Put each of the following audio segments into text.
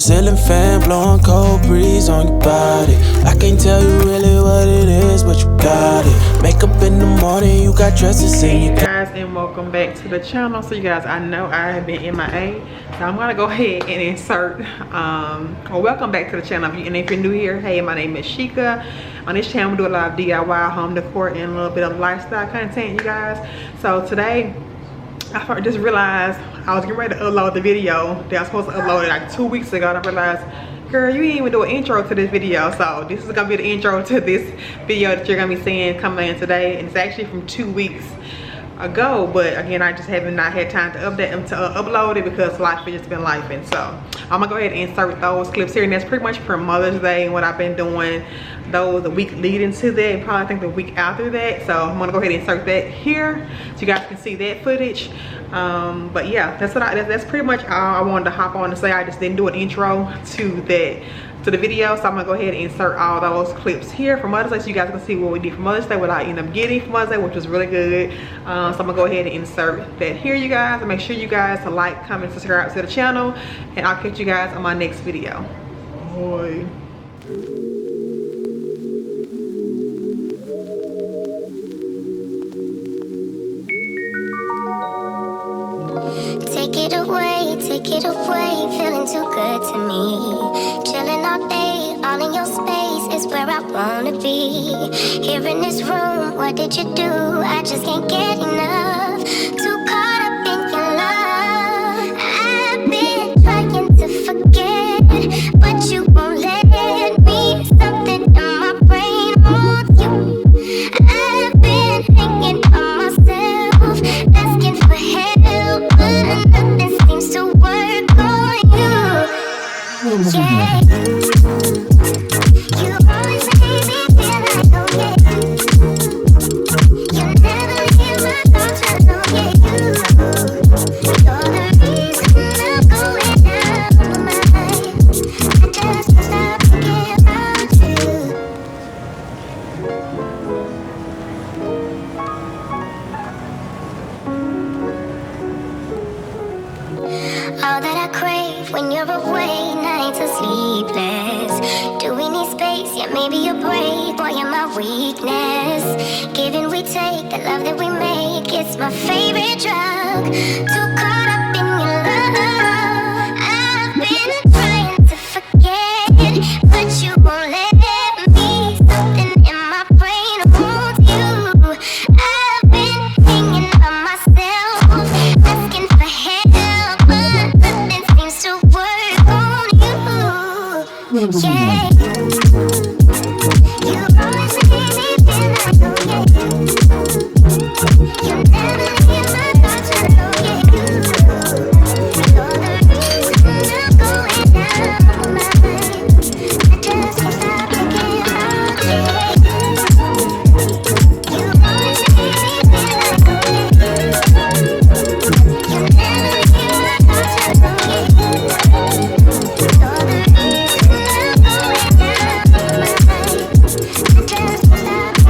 Ceiling fan blowing cold breeze on your body. I can't tell you really what it is, but you got it. Makeup in the morning, you got dresses in your guys, and welcome back to the channel. So you guys, I know I have been MIA, so I'm gonna go ahead and insert well, welcome back to the channel. And if you're new here, hey, my name is Sheikah. On this channel we do a lot of DIY home decor and a little bit of lifestyle content, you guys. So today I just realized I was getting ready to upload the video that I was supposed to upload it like 2 weeks ago, and I realized, girl, you didn't even do an intro to this video. So this is gonna be the intro to this video that you're gonna be seeing coming in today, and it's actually from 2 weeks ago, but again, I just haven't not had time to upload it because life has just been life. And so I'm gonna go ahead and insert those clips here, and that's pretty much for Mother's Day and what I've been doing the week leading to that, and probably I think the week after that. So I'm gonna go ahead and insert that here so you guys can see that footage. But yeah, that's pretty much all I wanted to hop on to say. I just didn't do an intro to the video, so I'm gonna go ahead and insert all those clips here for Mother's Day so you guys can see what we did for Mother's Day, what I ended up getting for Mother's Day, which was really good. So I'm gonna go ahead and insert that here, you guys, and make sure you guys to like, comment, subscribe to the channel, and I'll catch you guys on my next video. Boy. Take it away, feeling too good to me. Chilling all day, all in your space is where I wanna be. Here in this room, what did you do? I just can't get enough. Too caught up in your love. I've been trying to forget, but you won't let me. Something in my brain wants you. I've been hanging on myself, asking for help, but nothing seems to work on you. Yeah, you always make me feel like, oh yeah, you never leave my thoughts alone. Yeah, you're the reason I'm going out of my mind. I just can't stop thinking about you. All that I crave when you're away, nights are sleepless. Do we need space? Yeah, maybe a break. Boy, you're my weakness. Give and we take, the love that we make, it's my favorite drug. Too caught up in your love. I've been trying to forget, but you won't let me. Something in my brain wants you. I've been hanging on myself, asking for help, but nothing seems to work on you. Yeah, you always make me feel like, oh yeah, you never leave my thoughts alone. Yeah, you're the reason I'm going out of my mind. I just can't stop thinking about you. You always make me feel like, oh yeah, you never leave my thoughts alone. Yeah, you're the reason I'm going out of my mind. I just can't stop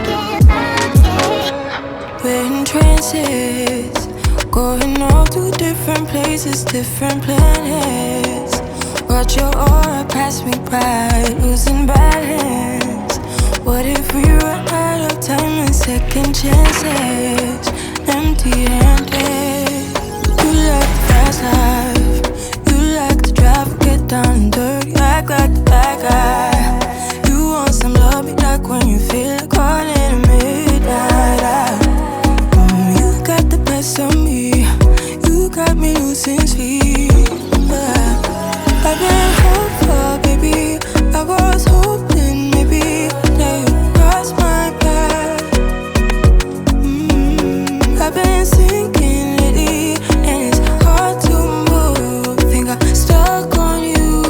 thinking about you. We're in trances, going off to different places, different planets. Watch your aura pass me by, losing balance. What if we run out of time and second chances? Empty-handed. You like the fast life, you like to drive, get down and dirty, act like the bad guy. You want some love, be like when you feel like calling at midnight. You got the best of me, you got me losing sleep. I've been hopeful, baby, I was hoping maybe that you cross my path. I've been sinking lately, and it's hard to move. Think I'm stuck on you.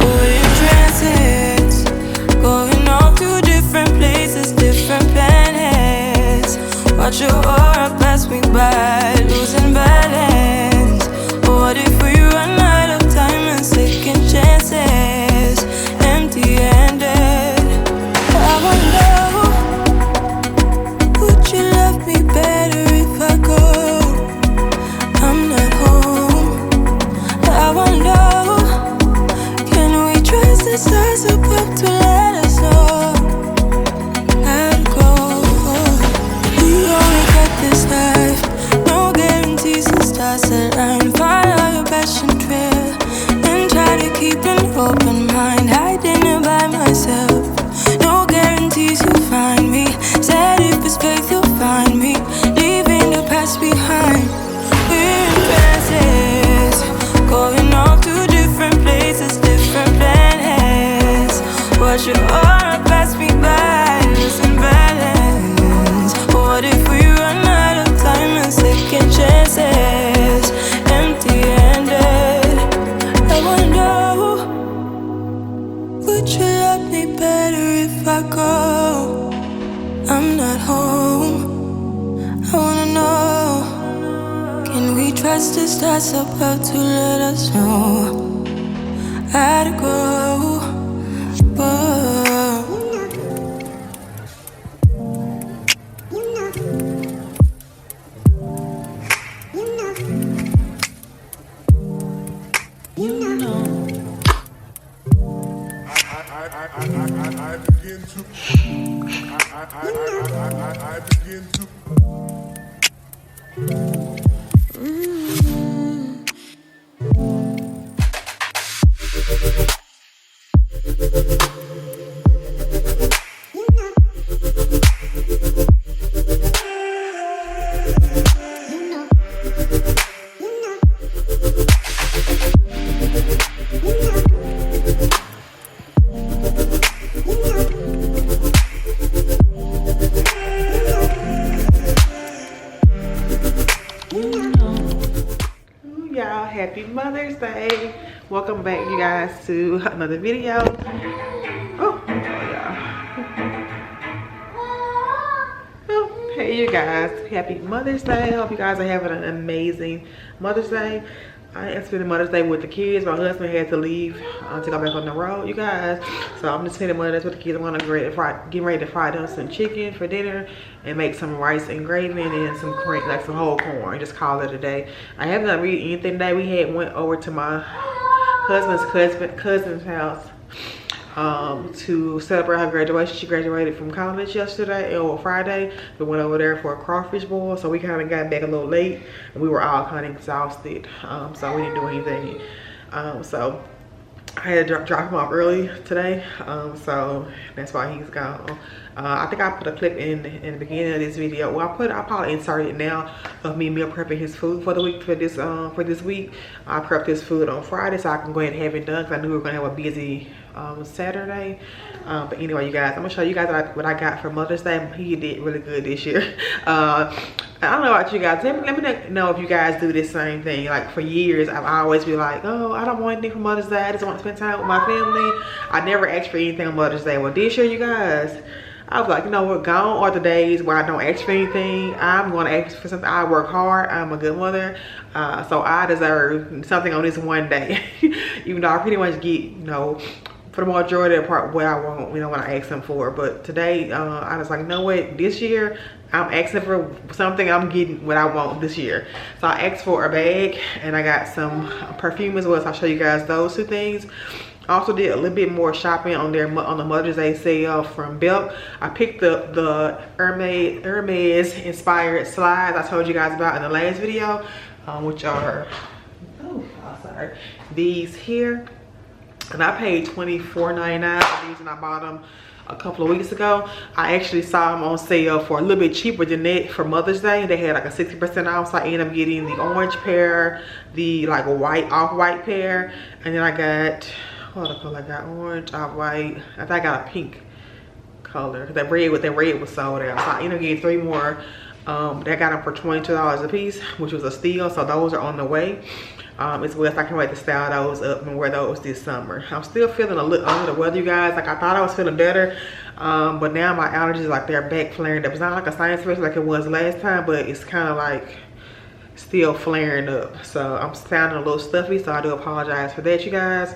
Oh, in trances, going off to different places, different planets. Watch your aura pass me by, losing back. keep an open mind, hiding it by myself. No guarantees you'll find me. Said if it's faith you'll find me. Leaving the past behind. We're in trances, going off to different places, different planets. Watch your aura pass me by, losing balance. What if we run out of time and second chances? Empty-handed. I wonder, would you love me better if I go? I'm not home. I wanna know, can we trust the stars above to let us know how to go? Whoa. I begin to Y'all, happy Mother's Day. Welcome back, you guys, to another video. Hey you guys, happy Mother's Day. I hope you guys are having an amazing Mother's Day. I am spending Mother's Day with the kids. My husband had to leave to go back on the road, you guys. So I'm just spending Mother's Day with the kids. I'm gonna getting ready to fry them some chicken for dinner and make some rice and gravy and then some corn, like some whole corn. Just call it a day. I haven't done really anything today. We went over to my husband's cousin's house to celebrate her graduation. She graduated from college yesterday or Friday. We went over there for a crawfish boil, so we kind of got back a little late and we were all kind of exhausted, so we didn't do anything. So I had to drop him off early today, so that's why he's gone. I think I put a clip in the beginning of this video. Well, I'll probably insert it now of me meal prepping his food for the week for this week. I prepped his food on Friday so I can go ahead and have it done because I knew we were gonna have a busy Saturday. But anyway, you guys, I'm gonna show you guys what I got for Mother's Day. He did really good this year. I don't know about you guys. Let me know if you guys do this same thing. Like for years, I've always been like, oh, I don't want anything for Mother's Day. I just want to spend time with my family. I never asked for anything on Mother's Day. Well, this year, you guys, I was like, you know what, gone are the days where I don't ask for anything. I'm going to ask for something. I work hard. I'm a good mother. So I deserve something on this one day. Even though I pretty much get, you know, for the majority of the part what I want, you know, when I ask them for. But today, I was like, you know what, this year, I'm asking for something, I'm getting what I want this year. So I asked for a bag and I got some perfume as well. So I'll show you guys those two things. I also did a little bit more shopping on the Mother's Day sale from Belk. I picked up the Hermes inspired slides I told you guys about in the last video, which are, sorry, these here. And I paid $24.99 for these and I bought them a couple of weeks ago. I actually saw them on sale for a little bit cheaper than that for Mother's Day. They had like a 60% off, so I ended up getting the orange pair, the like white, off-white pair, and then I got, what the color I got? Orange, off-white. I think I got a pink color. That red was sold out. So I ended up getting 3 more. That got them for $22 a piece, which was a steal. So those are on the way. As well as I can wait to style those up and wear those this summer. I'm still feeling a little under the weather, you guys. Like I thought I was feeling better, but now my allergies, like they're back flaring up. It's not like a sinus infection like it was last time, but it's kind of like still flaring up. So I'm sounding a little stuffy, so I do apologize for that, you guys.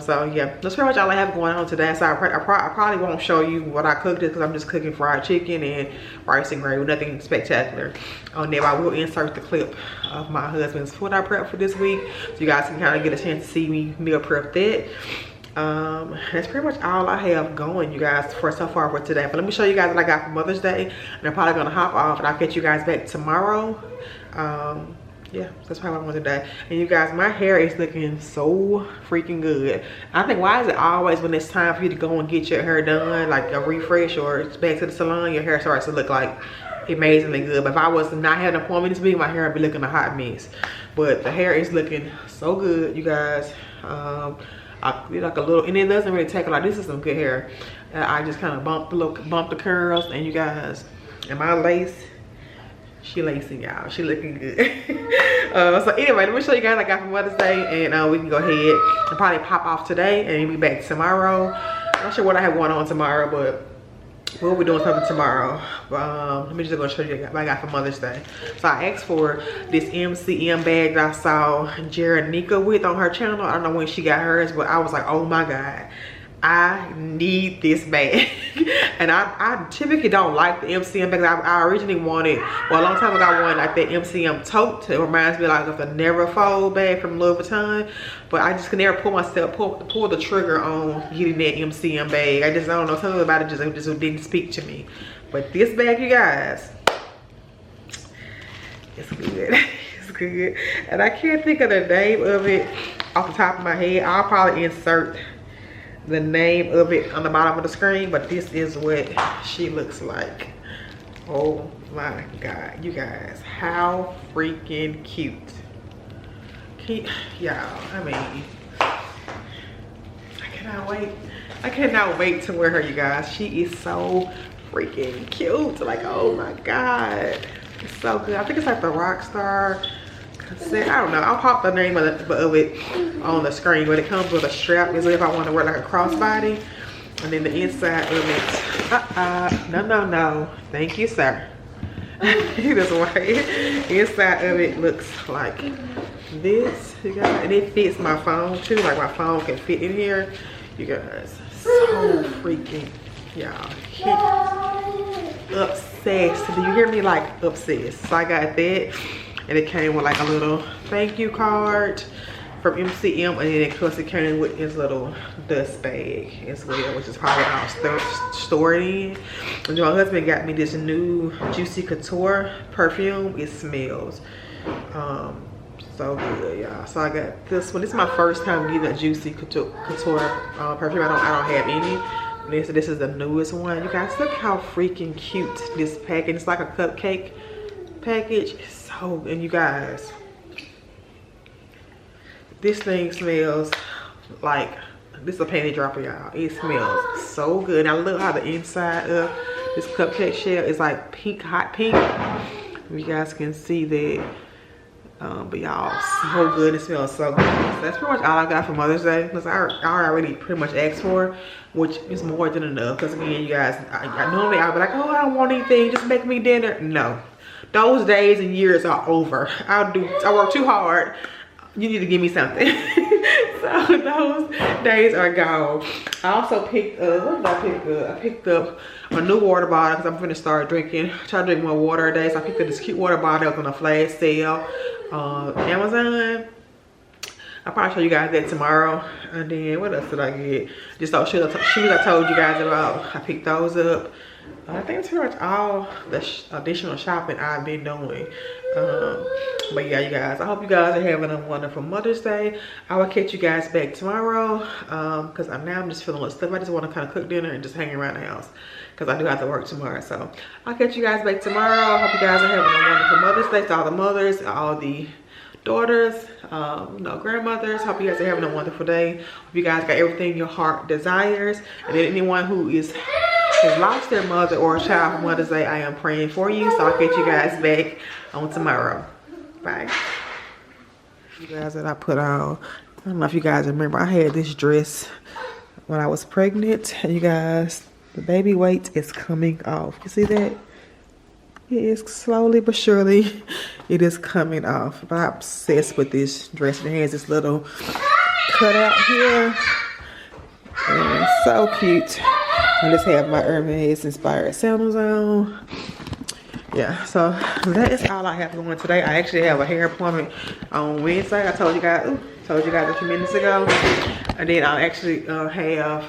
So yeah, that's pretty much all I have going on today. So I probably won't show you what I cooked because I'm just cooking fried chicken and rice and gravy, nothing spectacular on there. I will insert the clip of my husband's food I prepped for this week, so you guys can kind of get a chance to see me meal prep that. That's pretty much all I have going, you guys, for so far for today. But let me show you guys what I got for Mother's Day, and I'm probably gonna hop off and I'll catch you guys back tomorrow. yeah, that's probably what I want today. And you guys, my hair is looking so freaking good. I think, why is it always when it's time for you to go and get your hair done, like a refresh or it's back to the salon, your hair starts to look like amazingly good. But if I was not having an appointment this week, my hair would be looking a hot mess. But the hair is looking so good, you guys. I did like a little, and it doesn't really take a lot. This is some good hair. I just kind of bump the curls, and you guys, and my lace, she lacing, y'all. She looking good. So anyway, let me show you guys what I got for Mother's Day, and we can go ahead and probably pop off today and be back tomorrow. I'm not sure what I have going on tomorrow, but we'll be doing something tomorrow. Let me just go show you what I got for Mother's Day. So I asked for this MCM bag that I saw Jeranika with on her channel. I don't know when she got hers, but I was like, oh my God, I need this bag. And I typically don't like the MCM bags. I originally wanted, well, a long time ago, I wanted like that MCM tote. It reminds me like of the Never Fold bag from Louis Vuitton. But I just could never pull the trigger on getting that MCM bag. I don't know, something about it just didn't speak to me. But this bag, you guys, it's good. It's good. And I can't think of the name of it off the top of my head. I'll probably insert the name of it on the bottom of the screen, but this is what she looks like. Oh my God, you guys, how freaking cute. Y'all, I mean, I cannot wait to wear her, you guys. She is so freaking cute. Like, oh my God, it's so good. I think it's like the Rockstar cassette. I don't know, I'll pop the name of it on the screen, but it comes with a strap as if I want to wear like a crossbody. And then the inside of it, no, thank you, sir. This way, inside of it looks like this, you guys, and it fits my phone too. Like my phone can fit in here, you guys. So freaking, y'all, obsessed. Do you hear me? Like obsessed. So I got that, and it came with like a little thank you card from MCM, and then of course it came with this little dust bag as well, which is probably all stored in. And my husband got me this new Juicy Couture perfume. It smells so good, y'all. So I got this one. This is my first time getting a Juicy Couture perfume. I don't have any. This is the newest one. You guys, look how freaking cute this package. It's like a cupcake package. It's so, and you guys, this thing smells like, this is a panty dropper, y'all. It smells so good. And I love how the inside of this cupcake shell is like pink, hot pink. You guys can see that. But y'all, so good. It smells so good. So that's pretty much all I got for Mother's Day, because I already pretty much asked for, which is more than enough. Because again, you guys, I normally I'll be like, oh, I don't want anything, just make me dinner. No, those days and years are over. I work too hard. You need to give me something. So those days are gone. I also picked up, what did I pick up? I picked up a new water bottle because I'm finna start try to drink more water a day. So I picked up this cute water bottle that was on a flash sale on Amazon. I'll probably show you guys that tomorrow. And then what else did I get? Just those shoes I told you guys about. I picked those up. I think it's pretty much all the additional shopping I've been doing. But yeah, you guys, I hope you guys are having a wonderful Mother's Day. I will catch you guys back tomorrow, because I'm just feeling a little stuff. I just want to kind of cook dinner and just hang around the house, because I do have to work tomorrow. So I'll catch you guys back tomorrow. I hope you guys are having a wonderful Mother's Day to all the mothers, all the daughters, grandmothers. Hope you guys are having a wonderful day. Hope you guys got everything your heart desires. And then anyone who has lost their mother or a child for Mother's Day, I am praying for you. So I'll catch you guys back on tomorrow. Bye. You guys, that I put on, I don't know if you guys remember, I had this dress when I was pregnant. And you guys, the baby weight is coming off. You see that? It is slowly but surely, it is coming off. But I'm obsessed with this dress. It has this little cutout here. And it's so cute. I just have my Hermes inspired sandals on. Yeah, so that is all I have going today. I actually have a hair appointment on Wednesday. I told you guys a few minutes ago. And then I actually I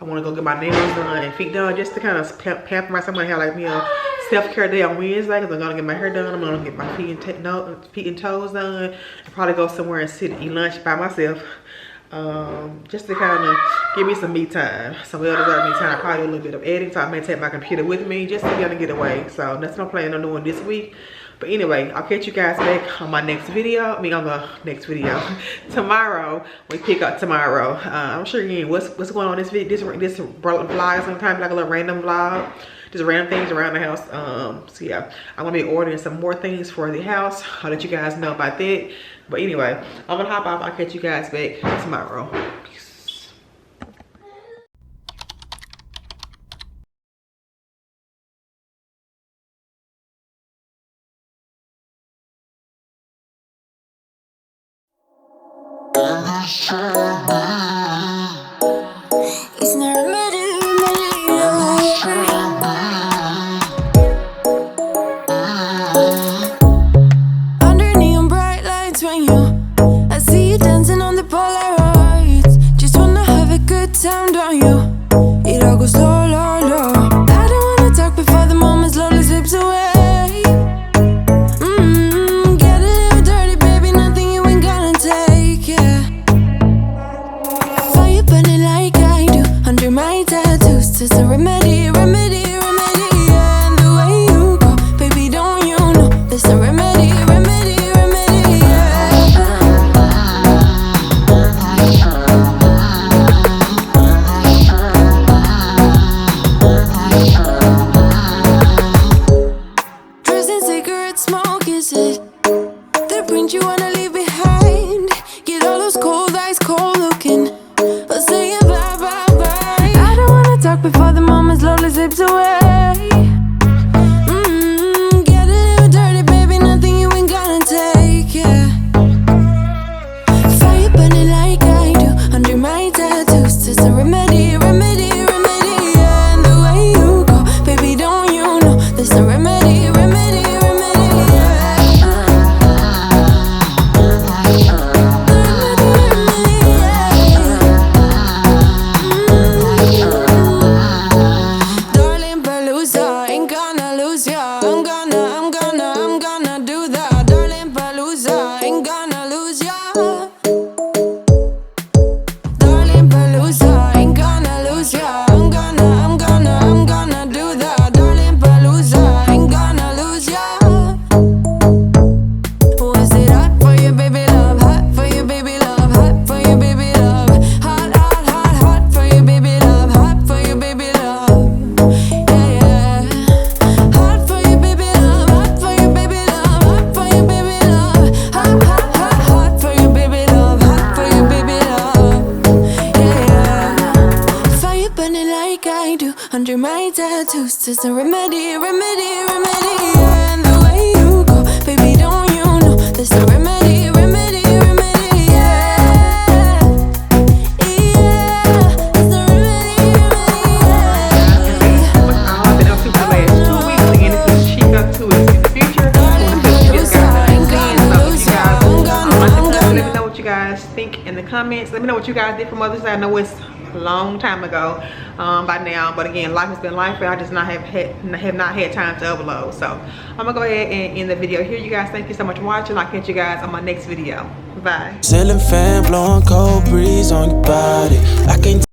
want to go get my nails done and feet done, just to kind of pamper myself. I have like me a self-care day on Wednesday because I'm gonna get my hair done. I'm gonna get my feet and toes done, and probably go somewhere and sit and eat lunch by myself. Just to kind of give me some me time, some well-deserved me time. I probably do a little bit of editing, so I may take my computer with me just to be able to get away. So that's what I'm planning on doing this week. But anyway, I'll catch you guys back on my next video. I mean, on the next video tomorrow. We pick up tomorrow. I'm sure again what's going on this video. This vlog is sometimes like a little random vlog. Just random things around the house. So yeah, I'm gonna be ordering some more things for the house. I'll let you guys know about that. But anyway, I'm gonna hop off. I'll catch you guys back tomorrow. Peace. It's not ready. Under neon bright lights when I see you dancing on the Polaroids. Just wanna have a good time, don't you? It all goes low, low, low. I don't wanna talk before the moment slowly slips away. Get a little dirty, baby, nothing you ain't gonna take, yeah. Fire burning like I do under my tattoos. There's a remedy, remedy, remedy, yeah. And the way you go, baby, don't you know? There's a remedy, remedy, remedy, yeah. Dressed in cigarette smoke, is it the print you wanna leave behind? Get all those cold eyes cold looking, or say it bye, bye, bye. I don't wanna talk before the moment slowly slips away. Get a little dirty, baby, nothing you ain't gonna take, yeah. Fire burning like I do under my tattoos. There's a remedy, remedy, remedy, yeah. And the way you go, baby, don't you know? There's a remedy, remedy, remedy, yeah. Darling Palooza, ain't gonna lose ya. I'm gonna do that. Darling Palooza, ain't gonna lose ya. Darling Palooza, ain't gonna lose ya. I'm gonna do that. Darling Palooza, ain't gonna lose ya. Was it hot for you, baby love? Hot for you, baby love. Hot for you, baby love. Hot, hot, hot, hot for you, baby love. Hot for you, baby love. Yeah, yeah. Hot for you, baby love. Hot for you, baby love. Hot for you, baby love. Hot, hot, hot, hot for you, baby love. Hot for you, baby love. Yeah, yeah. Fire burning like I do under my tattoos. There's a remedy, remedy, remedy, yeah. And the way you go, baby, don't you know? There's a remedy, remedy, remedy, yeah. Yeah, there's a remedy, remedy, yeah. I've been up to for the last 2 weeks. Again, this is Chica 2 weeks in the future. I'm let me know what you guys think in the comments. Let me know what you guys did for Mother's Day. I know it's a long time ago by now, but again, life has been life. I just have not had time to upload. So I'm gonna go ahead and end the video here. You guys, thank you so much for watching. I'll catch you guys on my next video. Bye. Ceiling fan blowing cold breeze on your body. I can't